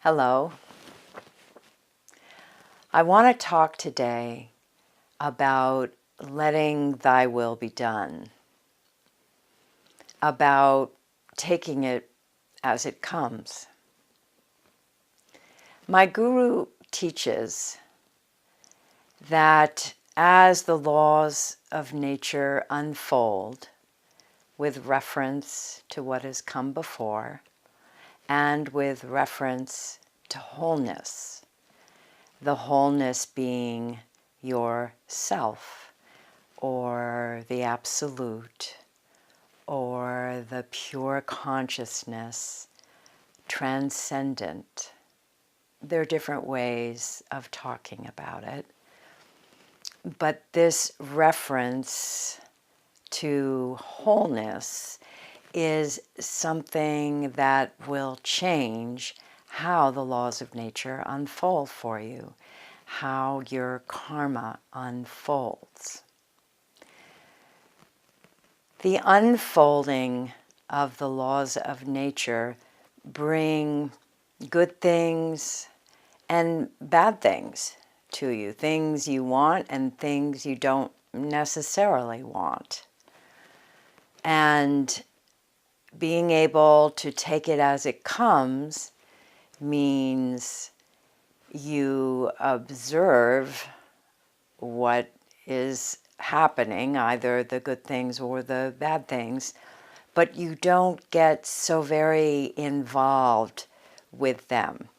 Hello. I want to talk today about letting thy will be done, about taking it as it comes. My guru teaches that as the laws of nature unfold with reference to what has come before and with reference to wholeness, the wholeness being yourself, or the absolute, or the pure consciousness, transcendent. There are different ways of talking about it, but this reference to wholeness is something that will change how the laws of nature unfold for you, how your karma unfolds. The unfolding of the laws of nature bring good things and bad things to you, things you want and things you don't necessarily want. And being able to take it as it comes means you observe what is happening, either the good things or the bad things, but you don't get so very involved with them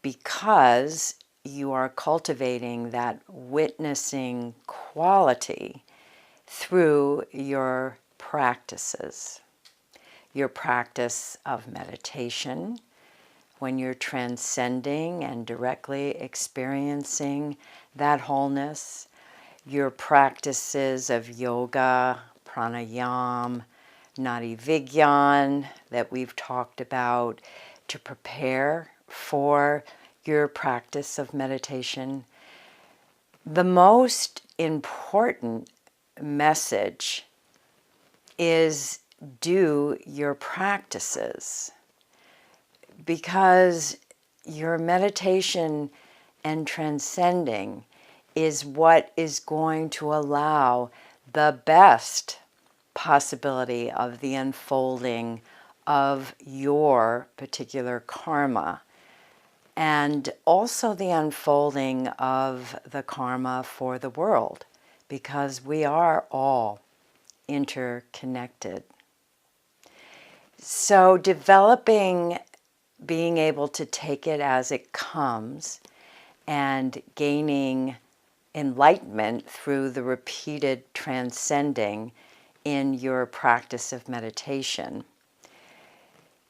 because you are cultivating that witnessing quality through your practices. Your practice of meditation, when you're transcending and directly experiencing that wholeness, your practices of yoga, pranayama, nadi vigyan that we've talked about to prepare for your practice of meditation. The most important message is do your practices, because your meditation and transcending is what is going to allow the best possibility of the unfolding of your particular karma, and also the unfolding of the karma for the world, because we are all interconnected. So developing being able to take it as it comes and gaining enlightenment through the repeated transcending in your practice of meditation,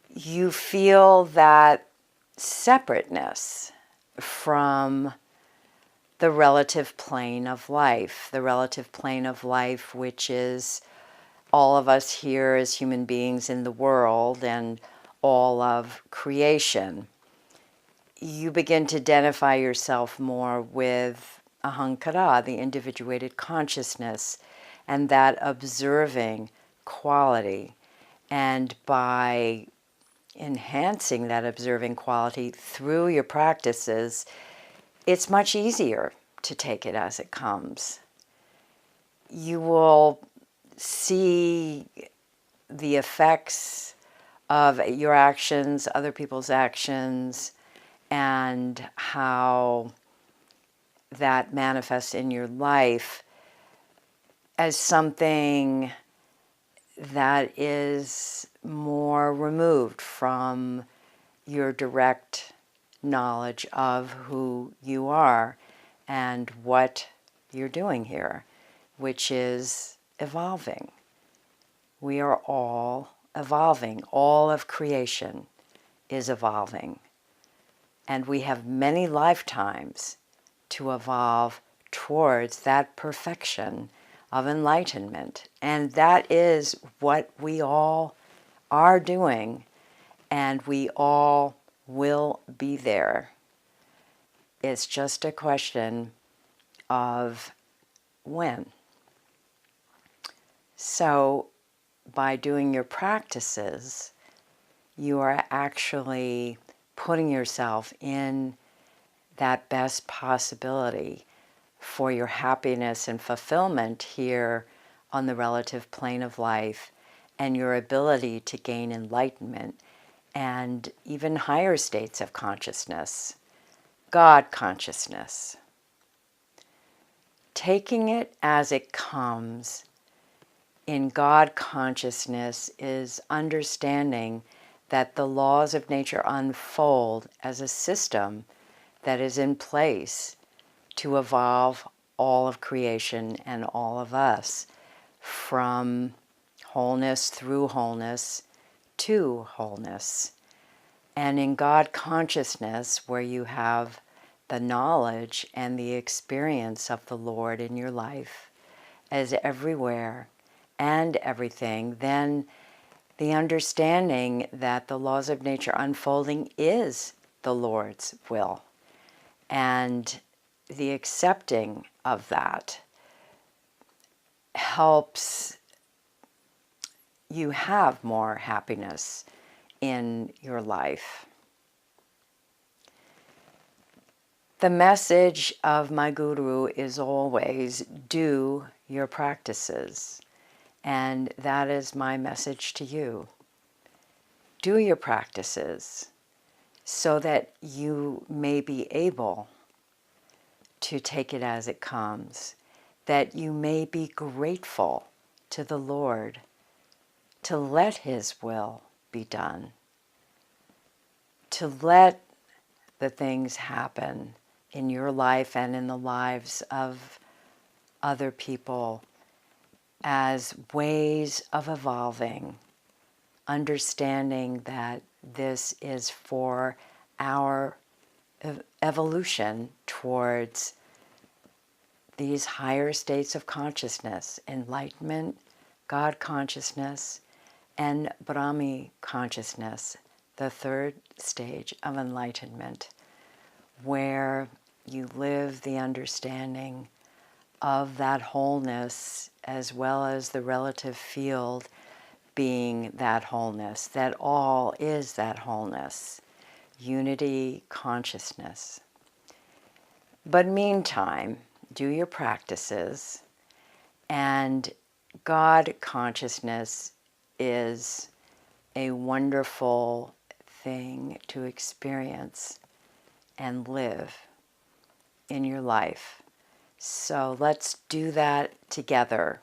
you feel that separateness from the relative plane of life, which is all of us here as human beings in the world and all of creation. You begin to identify yourself more with ahankara, the individuated consciousness, and that observing quality. And by enhancing that observing quality through your practices, it's much easier to take it as it comes. You will see the effects of your actions, other people's actions, and how that manifests in your life as something that is more removed from your direct knowledge of who you are and what you're doing here, which is evolving. We are all evolving. All of creation is evolving. And we have many lifetimes to evolve towards that perfection of enlightenment. And that is what we all are doing, and we all will be there. It's just a question of when. So by doing your practices, you are actually putting yourself in that best possibility for your happiness and fulfillment here on the relative plane of life, and your ability to gain enlightenment and even higher states of consciousness, God consciousness. Taking it as it comes in God consciousness is understanding that the laws of nature unfold as a system that is in place to evolve all of creation and all of us from wholeness through wholeness to wholeness. And in God consciousness, where you have the knowledge and the experience of the Lord in your life as everywhere and everything, then the understanding that the laws of nature unfolding is the Lord's will. And the accepting of that helps you have more happiness in your life. The message of my guru is always do your practices. And that is my message to you. Do your practices so that you may be able to take it as it comes, that you may be grateful to the Lord to let His will be done, to let the things happen in your life and in the lives of other people as ways of evolving, understanding that this is for our evolution towards these higher states of consciousness, enlightenment, God consciousness, and Brahmi consciousness, the third stage of enlightenment, where you live the understanding of that wholeness as well as the relative field being that wholeness, that all is that wholeness, unity consciousness. But meantime, do your practices, and God consciousness is a wonderful thing to experience and live in your life. So let's do that together.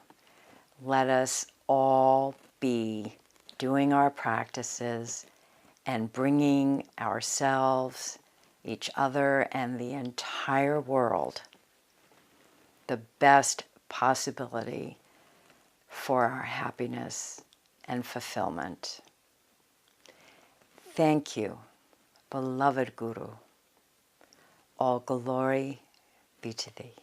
Let us all be doing our practices and bringing ourselves, each other, and the entire world the best possibility for our happiness and fulfillment. Thank you, beloved Guru. All glory be to thee.